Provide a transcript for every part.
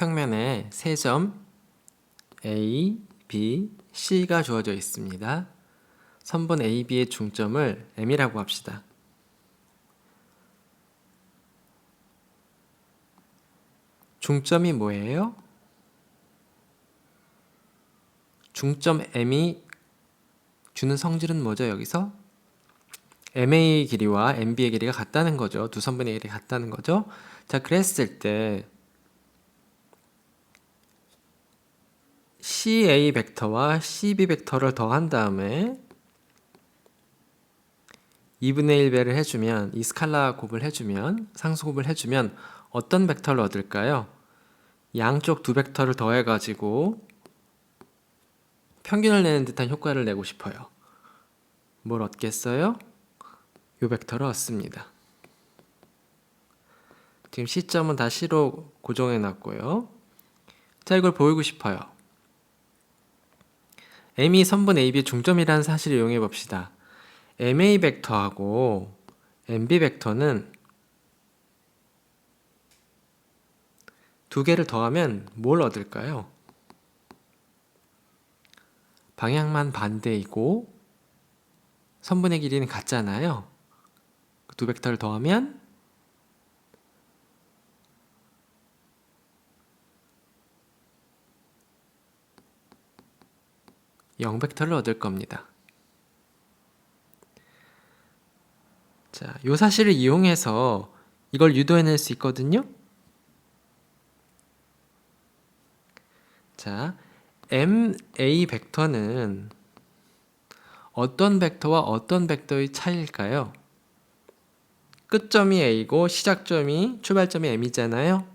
평면에 세 점 A, B, C가 주어져 있습니다. 선분 A, B의 중점을 M이라고 합시다. 중점이 뭐예요? 중점 M이 주는 성질은 뭐죠, 여기서? MA의 길이와 MB의 길이가 같다는 거죠. 두 선분의 길이가 같다는 거죠. 자, 그랬을 때 CA 벡터와 CB 벡터를 더한 다음에 2분의 1배를 해주면, 이 스칼라 곱을 해주면, 상수 곱을 해주면 어떤 벡터를 얻을까요? 양쪽 두 벡터를 더해가지고 평균을 내는 듯한 효과를 내고 싶어요. 뭘 얻겠어요? 요 벡터를 얻습니다. 지금 C점은 다 C로 고정해 놨고요. 자, 이걸 보이고 싶어요. M이 선분 AB 중점이라는 사실을 이용해 봅시다. MA 벡터하고 MB 벡터는 두 개를 더하면 뭘 얻을까요? 방향만 반대이고 선분의 길이는 같잖아요. 두 벡터를 더하면 0벡터를 얻을 겁니다. 자, 이 사실을 이용해서 이걸 유도해낼 수 있거든요. 자, MA 벡터는 어떤 벡터와 어떤 벡터의 차이일까요? 끝점이 A고 시작점이 출발점이 M이잖아요.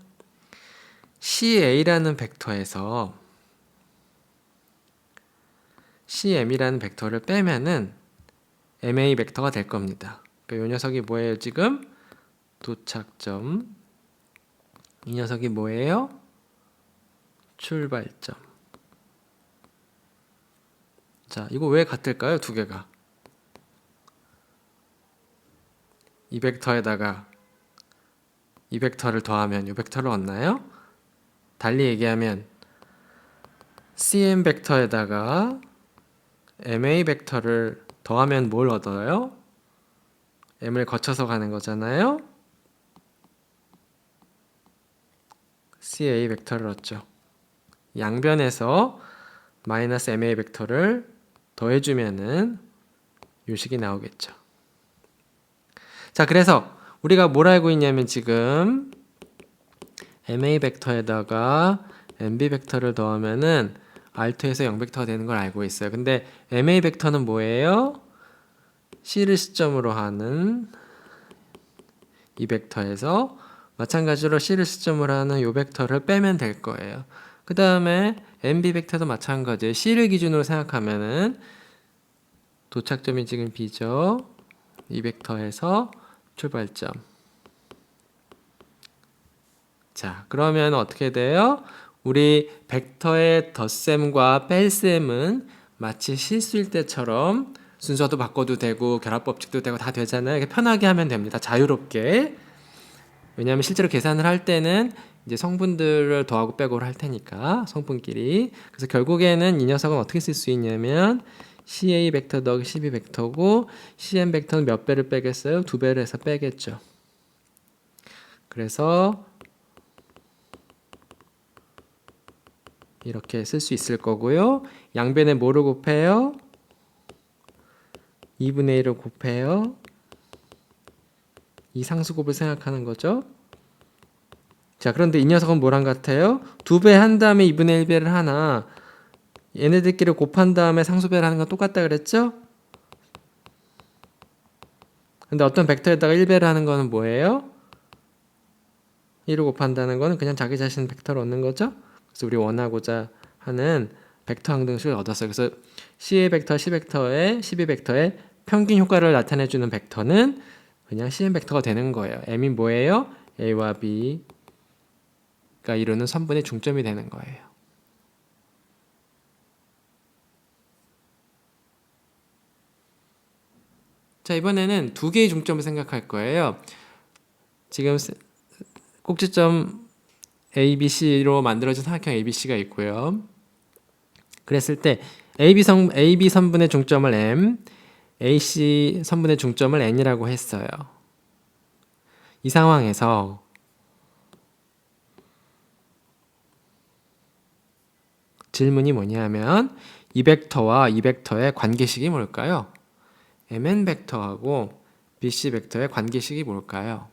CA라는 벡터에서 CM이라는 벡터를 빼면은 MA 벡터가 될 겁니다. 그러니까 이 녀석이 뭐예요, 지금? 도착점. 이 녀석이 뭐예요? 출발점. 자, 이거 왜 같을까요? 두 개가. 이 벡터에다가 이 벡터를 더하면 이 벡터를 얻나요? 달리 얘기하면 CM 벡터에다가 MA 벡터를 더하면 뭘 얻어요? M을 거쳐서 가는 거잖아요. CA 벡터를 얻죠. 양변에서 마이너스 MA 벡터를 더해주면은 요 식이 나오겠죠. 자, 그래서 우리가 뭘 알고 있냐면 지금 MA 벡터에다가 MB 벡터를 더하면은 R2에서 0벡터가 되는 걸 알고 있어요. 근데 MA 벡터는 뭐예요? C를 시점으로 하는 이 벡터에서 마찬가지로 C를 시점으로 하는 이 벡터를 빼면 될 거예요. 그 다음에 MB 벡터도 마찬가지예요. C를 기준으로 생각하면은 도착점이 지금 B죠. 이 벡터에서 출발점. 자, 그러면 어떻게 돼요? 우리 벡터의 덧셈과 뺄셈은 마치 실수일 때처럼 순서도 바꿔도 되고 결합법칙도 되고 다 되잖아요. 이렇게 편하게 하면 됩니다. 자유롭게. 왜냐하면 실제로 계산을 할 때는 이제 성분들을 더하고 빼고를 할 테니까 성분끼리. 그래서 결국에는 이 녀석은 어떻게 쓸 수 있냐면 CA 벡터 더하기 CB 벡터고 CM 벡터는 몇 배를 빼겠어요? 두 배를 해서 빼겠죠. 그래서 이렇게 쓸 수 있을 거고요. 양변에 뭐를 곱해요? 2분의 1을 곱해요. 이 상수곱을 생각하는 거죠. 자, 그런데 이 녀석은 뭐랑 같아요? 2배 한 다음에 2분의 1배를 하나, 얘네들끼리 곱한 다음에 상수배를 하는 건 똑같다 그랬죠? 근데 어떤 벡터에다가 1배를 하는 거는 뭐예요? 1을 곱한다는 거는 그냥 자기 자신 벡터를 얻는 거죠? 그래서 우리 원하고자 하는 벡터 항등식을 얻었어요. 그래서 C의 벡터, C 벡터의, CB 벡터의 평균 효과를 나타내주는 벡터는 그냥 CM 벡터가 되는 거예요. M이 뭐예요? A와 B가 이루는 선분의 중점이 되는 거예요. 자, 이번에는 두 개의 중점을 생각할 거예요. 지금 꼭지점 ABC로 만들어진 삼각형 ABC가 있고요. 그랬을 때 AB 선분의 중점을 M, AC 선분의 중점을 N이라고 했어요. 이 상황에서 질문이 뭐냐면 이 벡터와 이 벡터의 관계식이 뭘까요? MN 벡터하고 BC 벡터의 관계식이 뭘까요?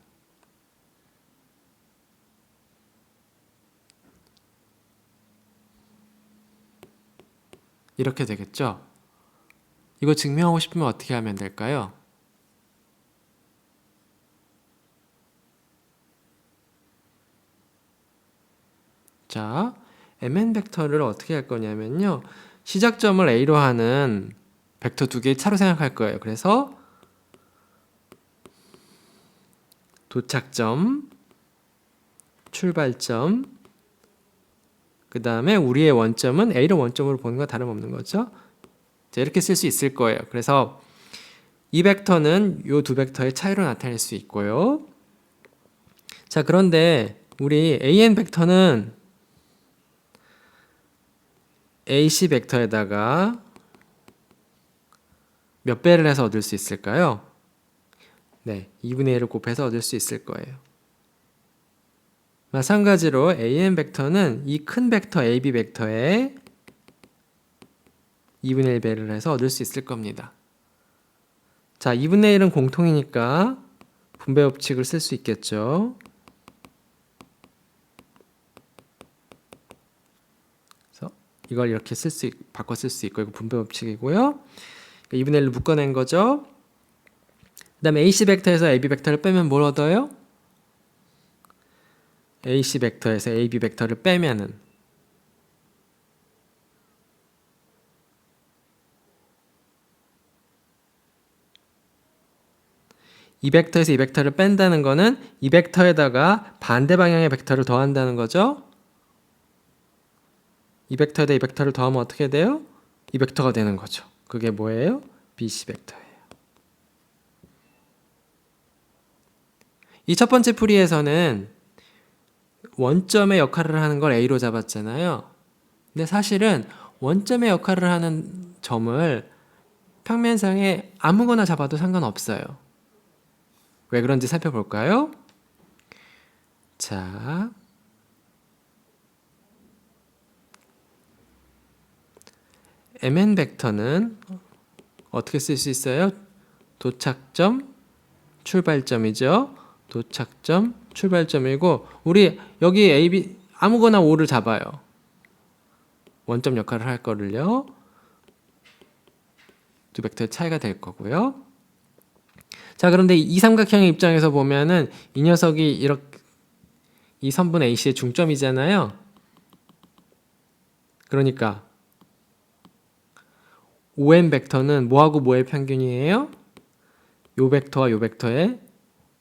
이렇게 되겠죠? 이거 증명하고 싶으면 어떻게 하면 될까요? 자, MN 벡터를 어떻게 할 거냐면요. 시작점을 A로 하는 벡터 두 개 차로 생각할 거예요. 그래서 도착점, 출발점, 그 다음에 우리의 원점은 A를 원점으로 보는 거 다름없는 거죠. 자, 이렇게 쓸 수 있을 거예요. 그래서 이 벡터는 이 두 벡터의 차이로 나타낼 수 있고요. 자, 그런데 우리 AN 벡터는 AC 벡터에다가 몇 배를 해서 얻을 수 있을까요? 네, 2분의 1을 곱해서 얻을 수 있을 거예요. 마찬가지로 AN 벡터는 이 큰 벡터 AB 벡터에 2분의 1배를 해서 얻을 수 있을 겁니다. 자, 2분의 1은 공통이니까 분배 법칙을 쓸 수 있겠죠. 그래서 이걸 이렇게 바꿔 쓸 수 있고, 이거 분배 법칙이고요. 2분의 1로 묶어낸 거죠. 그 다음에 AC 벡터에서 AB 벡터를 빼면 뭘 얻어요? AC 벡터에서 AB 벡터를 빼면은 이 벡터에서 이 벡터를 뺀다는 거는 이 벡터에다가 반대 방향의 벡터를 더한다는 거죠. 이 벡터에다 이 벡터를 더하면 어떻게 돼요? 이 벡터가 되는 거죠. 그게 뭐예요? BC 벡터예요. 이 첫 번째 풀이에서는 원점의 역할을 하는 걸 A로 잡았잖아요. 근데 사실은 원점의 역할을 하는 점을 평면상에 아무거나 잡아도 상관없어요. 왜 그런지 살펴볼까요? 자, MN 벡터는 어떻게 쓸 수 있어요? 도착점, 출발점이죠. 도착점, 출발점이고 우리 여기 AB 아무거나 O를 잡아요. 원점 역할을 할 거를요. 두 벡터의 차이가 될 거고요. 자, 그런데 이 삼각형의 입장에서 보면은 이 녀석이 이렇게 이 선분 AC의 중점이잖아요. 그러니까 OM 벡터는 뭐하고 뭐의 평균이에요? 요 벡터와 요 벡터의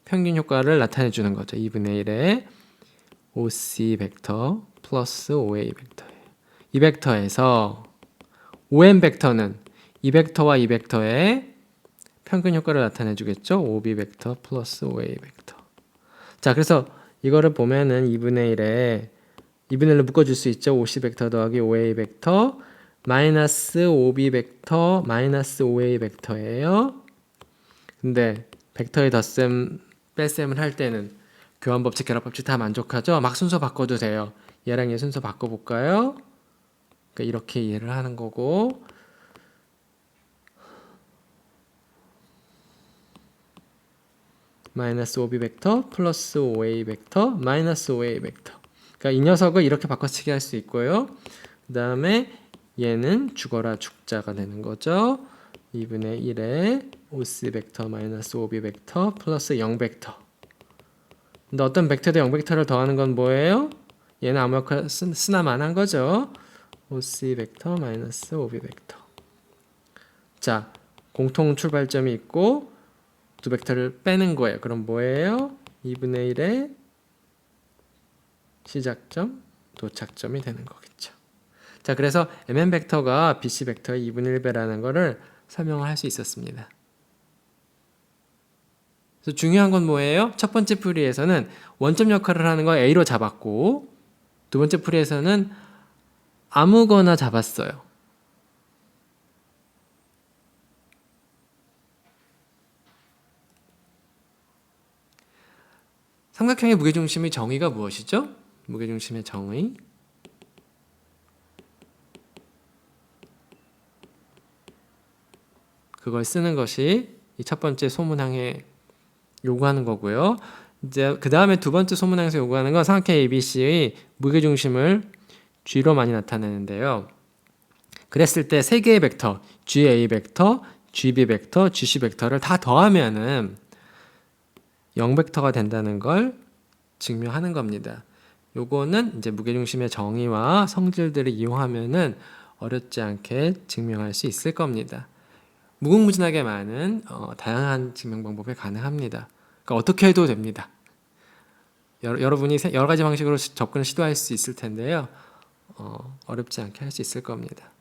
평균 효과를 나타내 주는 거죠. 2분의 1의 OC 벡터 플러스 OA 벡터예요. 이 벡터에서 OM 벡터는 이 벡터와 이 벡터의 평균 효과를 나타내 주겠죠. OB 벡터 플러스 OA 벡터. 자, 그래서 이거를 보면은 2분의 1로 묶어줄 수 있죠. OC 벡터 더하기 OA 벡터 마이너스 OB 벡터 마이너스 OA 벡터예요. 근데 벡터의 덧셈, 뺄셈을 할 때는 교환법칙, 결합법칙 다 만족하죠? 막 순서 바꿔도 돼요. 얘랑 얘 순서 바꿔볼까요? 그러니까 이렇게 이해를 하는 거고 마이너스 OB 벡터 플러스 OA 벡터 마이너스 OA 벡터. 그러니까 이 녀석을 이렇게 바꿔치기 할 수 있고요. 그 다음에 얘는 죽어라 죽자가 되는 거죠. 2분의 1에 OC 벡터 마이너스 OB 벡터 플러스 0 벡터. 근데 어떤 벡터에 0 벡터를 더하는 건 뭐예요? 얘는 아무 역할 쓰나 마나한 거죠. OC 벡터 마이너스 OB 벡터. 자, 공통 출발점이 있고 두 벡터를 빼는 거예요. 그럼 뭐예요? 2분의 1의 시작점, 도착점이 되는 거겠죠. 자, 그래서 MN 벡터가 BC 벡터의 2분의 1배라는 거를 설명을 할 수 있었습니다. 그래서 중요한 건 뭐예요? 첫 번째 풀이에서는 원점 역할을 하는 거 A로 잡았고 두 번째 풀이에서는 아무거나 잡았어요. 삼각형의 무게중심의 정의가 무엇이죠? 무게중심의 정의. 그걸 쓰는 것이 이 첫 번째 소문항에 요구하는 거고요. 이제 그 다음에 두 번째 소문항에서 요구하는 건 삼각형 ABC의 무게중심을 G로 많이 나타내는데요. 그랬을 때 세 개의 벡터, GA 벡터, GB 벡터, GC 벡터를 다 더하면은 0벡터가 된다는 걸 증명하는 겁니다. 요거는 이제 무게중심의 정의와 성질들을 이용하면은 어렵지 않게 증명할 수 있을 겁니다. 무궁무진하게 많은 다양한 증명 방법이 가능합니다. 그러니까 어떻게 해도 됩니다. 여러분이 여러 가지 방식으로 접근을 시도할 수 있을 텐데요. 어렵지 않게 할 수 있을 겁니다.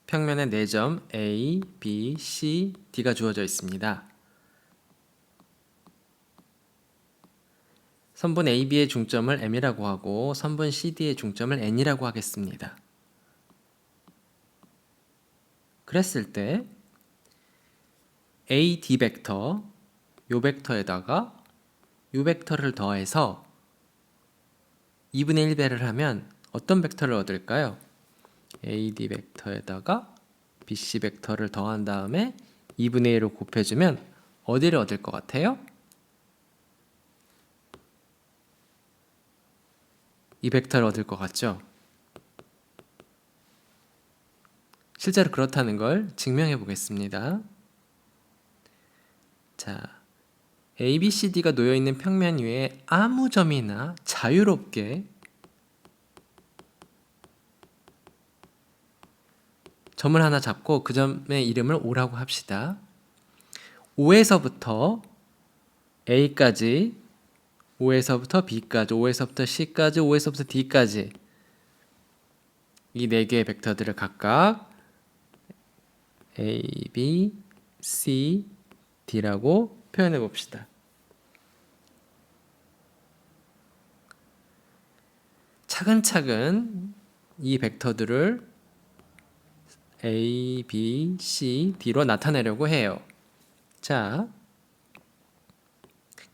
평면에 4점 A, B, C, D가 주어져 있습니다. 선분 AB의 중점을 M이라고 하고 선분 CD의 중점을 N이라고 하겠습니다. 그랬을 때 AD 벡터, 요 벡터에다가 요 벡터를 더해서 2분의 1배를 하면 어떤 벡터를 얻을까요? AD 벡터에다가 BC 벡터를 더한 다음에 2분의 1을 곱해주면 어디를 얻을 것 같아요? 이 벡터를 얻을 것 같죠? 실제로 그렇다는 걸 증명해 보겠습니다. 자, ABCD가 놓여있는 평면 위에 아무 점이나 자유롭게 점을 하나 잡고 그 점의 이름을 O라고 합시다. O에서부터 A까지, O에서부터 B까지, O에서부터 C까지, O에서부터 D까지 이 4개의 벡터들을 각각 A, B, C, D라고 표현해 봅시다. 차근차근 이 벡터들을 A, B, C, D로 나타내려고 해요. 자,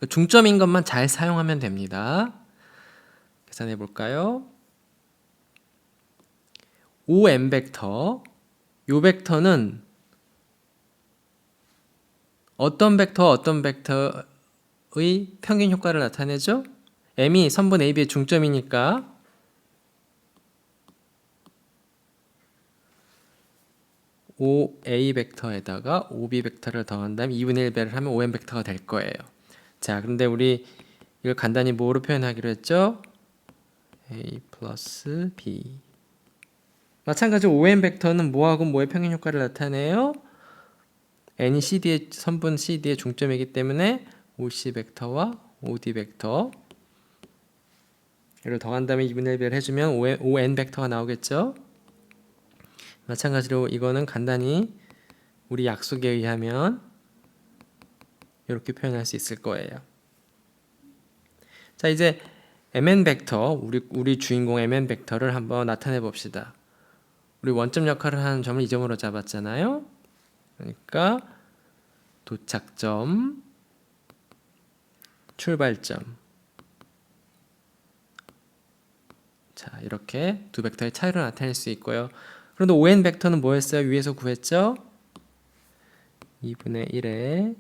중점인 것만 잘 사용하면 됩니다. 계산해 볼까요? OM 벡터, 요 벡터는 어떤 벡터의 평균 효과를 나타내죠? M이 선분 AB의 중점이니까 OA 벡터에다가 OB 벡터를 더한 다음에 2분의 1배를 하면 OM 벡터가 될 거예요. 자, 그런데 우리 이걸 간단히 뭐로 표현하기로 했죠? A 플러스 B. 마찬가지로 OM 벡터는 뭐하고 뭐의 평균 효과를 나타내요? N이 CD의 선분 CD의 중점이기 때문에 OC 벡터와 OD 벡터 이를 더한 다음에 2분의 1배를 해주면 ON 벡터가 나오겠죠? 마찬가지로 이거는 간단히 우리 약속에 의하면 이렇게 표현할 수 있을 거예요. 자, 이제 MN 벡터, 우리 주인공 MN 벡터를 한번 나타내 봅시다. 우리 원점 역할을 하는 점을 이 점으로 잡았잖아요. 그러니까 도착점, 출발점. 자, 이렇게 두 벡터의 차이로 나타낼 수 있고요. 그런데 ON 벡터는 뭐였어요? 위에서 구했죠? 2분의 1의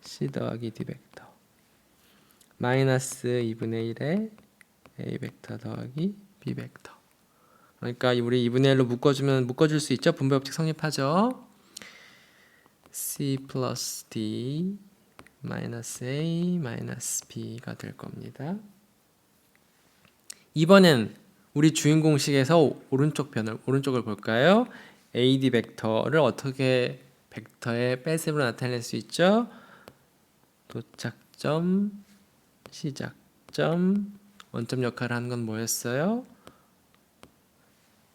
C 더하기 D 벡터 마이너스 2분의 1의 A 벡터 더하기 B 벡터. 그러니까 우리 2분의 1로 묶어줄 수 있죠? 분배 법칙 성립하죠? C 플러스 D 마이너스 A 마이너스 B가 될 겁니다. 이번엔 우리 주인공식에서 오른쪽을 볼까요? AD 벡터를 어떻게 벡터의 뺄셈으로 나타낼 수 있죠? 도착점, 시작점, 원점 역할을 하는 건 뭐였어요?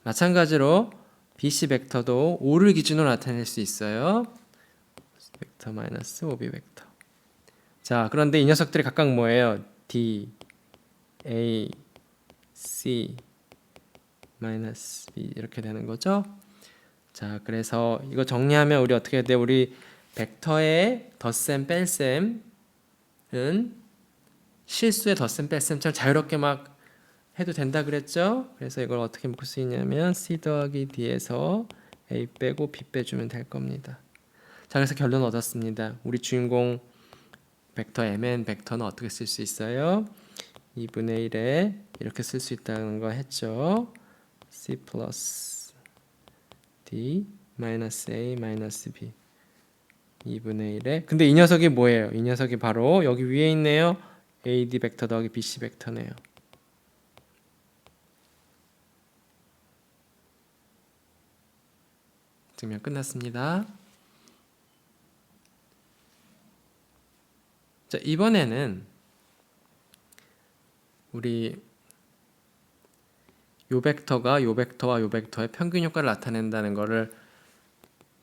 마찬가지로 BC 벡터도 5를 기준으로 나타낼 수 있어요. 벡터 마이너스 5B 벡터. 자, 그런데 이 녀석들이 각각 뭐예요? D, A, C 마이너스 B 이렇게 되는 거죠. 자, 그래서 이거 정리하면 우리 어떻게 돼? 우리 벡터의 덧셈 뺄셈은 실수의 덧셈 뺄셈처럼 자유롭게 막 해도 된다 그랬죠? 그래서 이걸 어떻게 묶을 수 있냐면 C 더하기 D에서 A 빼고 B 빼주면 될 겁니다. 자, 그래서 결론 얻었습니다. 우리 주인공 벡터 mn 벡터는 어떻게 쓸 수 있어요? 2분의 1에 이렇게 쓸 수 있다는 거 했죠. C 플러스 D 마이너스 A 마이너스 B 2분의 1에 근데 이 녀석이 뭐예요? 이 녀석이 바로 여기 위에 있네요. AD 벡터 더하기 BC 벡터네요. 증명 끝났습니다. 자, 이번에는 우리 요 벡터가 요 벡터와 요 벡터의 평균 효과를 나타낸다는 것을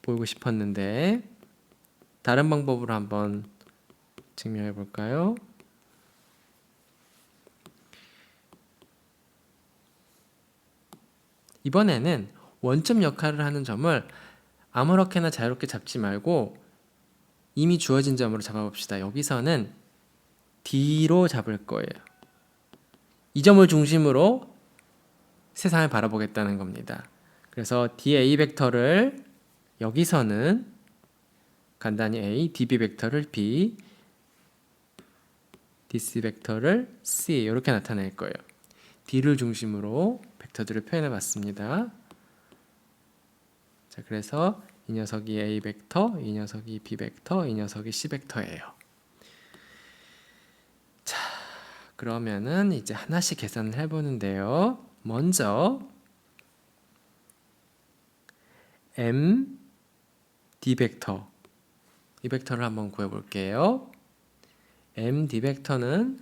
보이고 싶었는데 다른 방법으로 한번 증명해 볼까요? 이번에는 원점 역할을 하는 점을 아무렇게나 자유롭게 잡지 말고 이미 주어진 점으로 잡아봅시다. 여기서는 D로 잡을 거예요. 이 점을 중심으로 세상을 바라보겠다는 겁니다. 그래서 DA 벡터를 여기서는 간단히 A, DB 벡터를 B, DC 벡터를 C 이렇게 나타낼 거예요. D를 중심으로 벡터들을 표현해 봤습니다. 자, 그래서 이 녀석이 A 벡터, 이 녀석이 B 벡터, 이 녀석이 C 벡터예요. 자, 그러면은 이제 하나씩 계산을 해보는데요. 먼저 M, D 벡터 이 벡터를 한번 구해볼게요. M, D 벡터는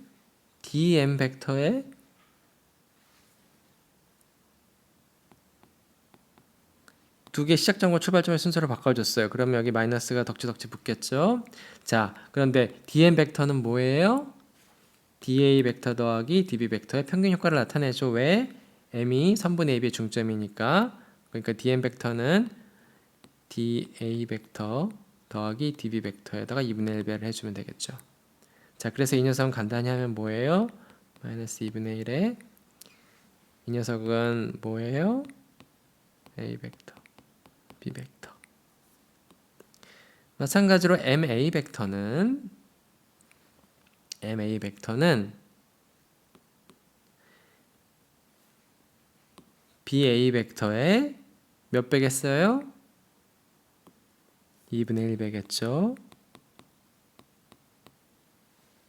DM 벡터의 두 개 시작점과 출발점의 순서를 바꿔줬어요. 그러면 여기 마이너스가 덕지덕지 붙겠죠. 자, 그런데 DM 벡터는 뭐예요? DA 벡터 더하기 DB 벡터의 평균 효과를 나타내죠. 왜? M이 선분의 AB의 중점이니까. 그러니까 DM 벡터는 DA 벡터 더하기 DB 벡터에다가 2분의 1배를 해주면 되겠죠. 자, 그래서 이 녀석은 간단히 하면 뭐예요? 마이너스 2분의 1에 이 녀석은 뭐예요? A 벡터, B 벡터. 마찬가지로 MA 벡터는 BA 벡터의 몇 배겠어요? 2분의 1배겠죠.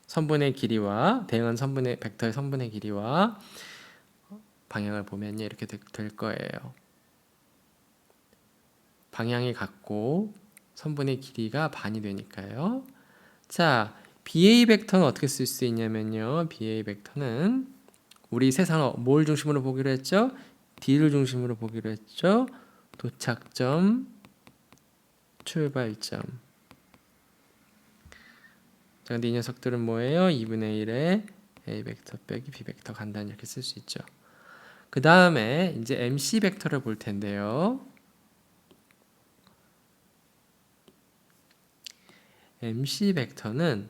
선분의 길이와 대응한 선분의 벡터의 선분의 길이와 방향을 보면 이렇게 될 거예요. 방향이 같고 선분의 길이가 반이 되니까요. 자, BA 벡터는 어떻게 쓸 수 있냐면요. BA 벡터는 우리 세상을 뭘 중심으로 보기로 했죠? D를 중심으로 보기로 했죠. 도착점, 출발점. 자, 근데 이 녀석들은 뭐예요? 2분의 1에 A 벡터 빼기 B 벡터 간단히 이렇게 쓸 수 있죠. 그 다음에 이제 MC 벡터를 볼 텐데요. MC 벡터는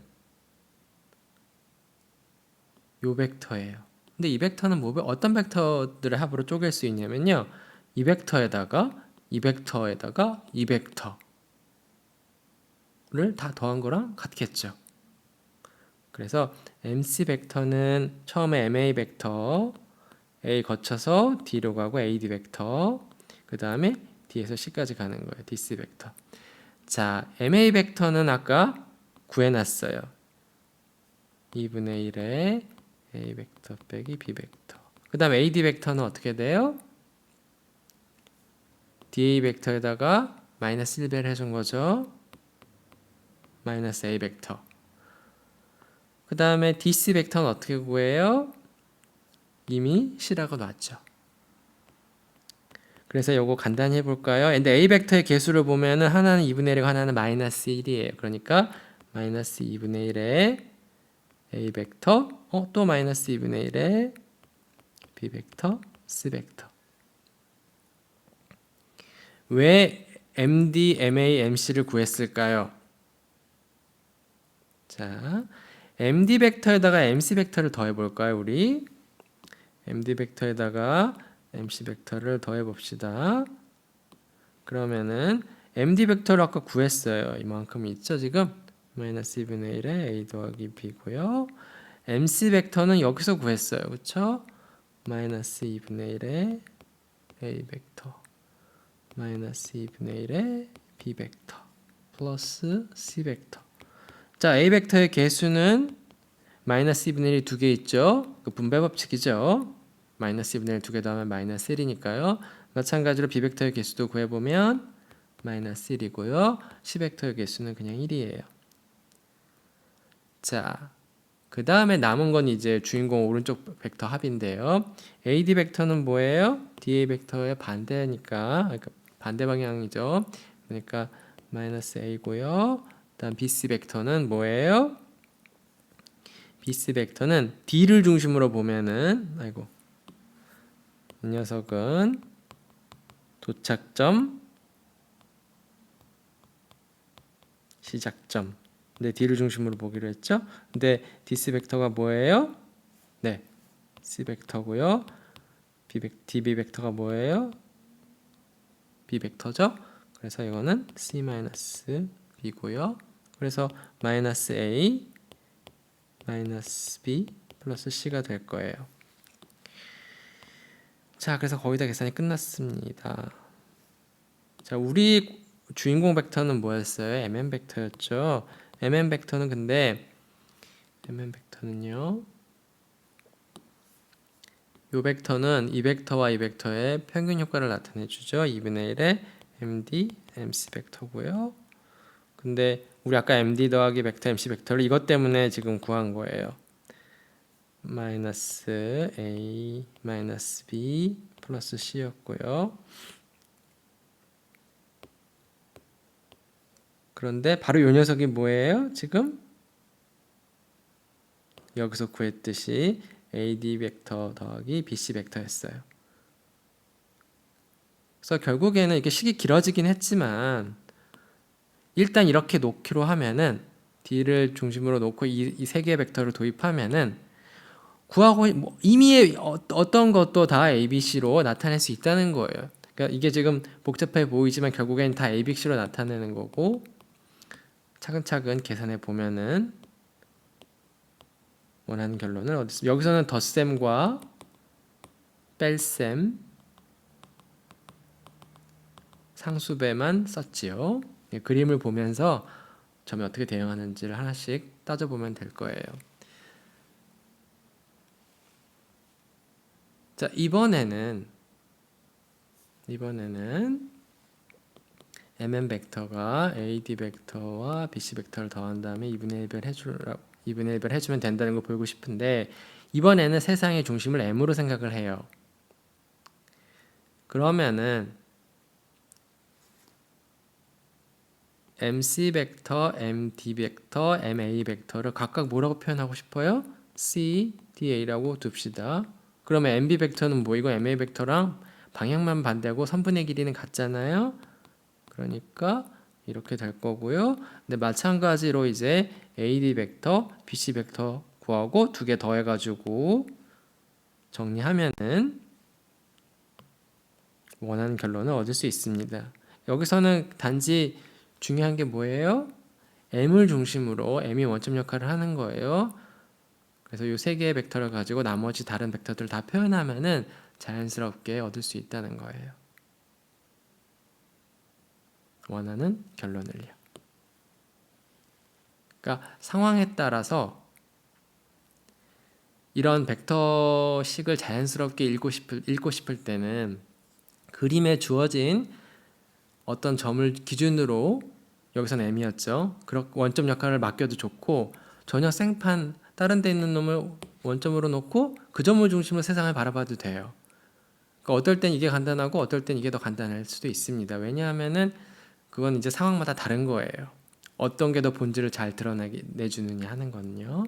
요 벡터예요. 근데 이 벡터는 어떤 벡터들의 합으로 쪼갤 수 있냐면요. 이 벡터에다가 이 벡터에다가 이 벡터를 다 더한 거랑 같겠죠. 그래서 MC 벡터는 처음에 MA 벡터 A 거쳐서 D로 가고 AD 벡터 그 다음에 D에서 C까지 가는 거예요. DC 벡터. 자, MA 벡터는 아까 구해놨어요. 2분의 1에 A 벡터 빼기 B 벡터. 그 다음 AD 벡터는 어떻게 돼요? DA 벡터에다가 마이너스 1배를 해준 거죠. 마이너스 A 벡터. 그 다음에 DC 벡터는 어떻게 구해요? 이미 C라고 놨죠. 그래서 요거 간단히 해볼까요? 근데 A 벡터의 개수를 보면은 하나는 2분의 1이고 하나는 마이너스 1이에요. 그러니까 마이너스 2분의 1에 A 벡터 또 마이너스 2분의 1에 B B 벡터, C 벡터. 왜 MD, MA, MC를 구했을까요? 자, MD 벡터에다가 MC 벡터를 더해 볼까요, 우리? MD 벡터에다가 MC 벡터를 더해 봅시다. 그러면은 MD 벡터를 아까 구했어요. 이만큼 있죠, 지금? 마이너스 2분의 1에 A 더하기 B고요. MC 벡터는 여기서 구했어요. 그쵸? 마이너스 2분의 1에 A 벡터 마이너스 2분의 1에 B 벡터 플러스 C 벡터. 자, A 벡터의 개수는 마이너스 2분의 1이 두 개 있죠? 그 분배 법칙이죠. 마이너스 2분의 1 두 개 더하면 마이너스 1이니까요. 마찬가지로 B 벡터의 개수도 구해보면 마이너스 1이고요. C 벡터의 개수는 그냥 1이에요. 자, 그 다음에 남은 건 이제 주인공 오른쪽 벡터 합인데요. AD 벡터는 뭐예요? DA 벡터의 반대니까, 그러니까 반대 방향이죠. 그러니까 마이너스 A고요. 다음 BC 벡터는 뭐예요? BC 벡터는 D를 중심으로 보면은, 아이고, 이 녀석은 도착점, 시작점. 근데 D를 중심으로 보기로 했죠. 근데 DC 벡터가 뭐예요? 네, C 벡터고요. DB 벡터가 뭐예요? B 벡터죠. 그래서 이거는 C-B고요. 그래서 마이너스 A, 마이너스 B 플러스 C가 될 거예요. 자, 그래서 거의 다 계산이 끝났습니다. 자, 우리 주인공 벡터는 뭐였어요? MN 벡터였죠. MN 벡터는 근데 MN 벡터는요. 요 벡터는 이 벡터와 이 벡터의 평균 효과를 나타내 주죠. 2분의 1의 MD, MC 벡터고요. 근데 우리 아까 MD 더하기 벡터, MC 벡터를 이것 때문에 지금 구한 거예요. 마이너스 A, 마이너스 B 플러스 C였고요. 그런데 바로 요 녀석이 뭐예요? 지금 여기서 구했듯이 AD 벡터 더하기 BC 벡터였어요. 그래서 결국에는 이게 식이 길어지긴 했지만 일단 이렇게 놓기로 하면은 D를 중심으로 놓고 이 세 개의 벡터를 도입하면은 구하고 이미 어떤 것도 다 ABC로 나타낼 수 있다는 거예요. 그러니까 이게 지금 복잡해 보이지만 결국엔 다 ABC로 나타내는 거고 차근차근 계산해 보면은 원하는 결론을 얻을 수. 여기서는 덧셈과 뺄셈 상수배만 썼지요. 그림을 보면서 점이 어떻게 대응하는지를 하나씩 따져보면 될 거예요. 자, 이번에는 MN 벡터가 AD 벡터와 BC 벡터를 더한 다음에 2분의 1별 해주면 된다는 거 보이고 싶은데 이번에는 세상의 중심을 M으로 생각을 해요. 그러면은 MC 벡터, MD 벡터, MA 벡터를 각각 뭐라고 표현하고 싶어요? C, DA라고 둡시다. 그러면 MB 벡터는 뭐이고 MA 벡터랑 방향만 반대하고 선분의 길이는 같잖아요. 그러니까 이렇게 될 거고요. 근데 마찬가지로 이제 AD 벡터, BC 벡터 구하고 두 개 더해가지고 정리하면은 원하는 결론을 얻을 수 있습니다. 여기서는 단지 중요한 게 뭐예요? M을 중심으로 M이 원점 역할을 하는 거예요. 그래서 이 세 개의 벡터를 가지고 나머지 다른 벡터들 다 표현하면은 자연스럽게 얻을 수 있다는 거예요. 원하는 결론을요. 그러니까 상황에 따라서 이런 벡터식을 자연스럽게 읽고 싶을 때는 그림에 주어진 어떤 점을 기준으로 여기서는 M이었죠. 그런 원점 역할을 맡겨도 좋고 전혀 생판 다른 데 있는 놈을 원점으로 놓고 그 점을 중심으로 세상을 바라봐도 돼요. 그러니까 어떨 땐 이게 간단하고 어떨 땐 이게 더 간단할 수도 있습니다. 왜냐하면은 그건 이제 상황마다 다른 거예요. 어떤 게 더 본질을 잘 드러내주느냐 하는 거는요.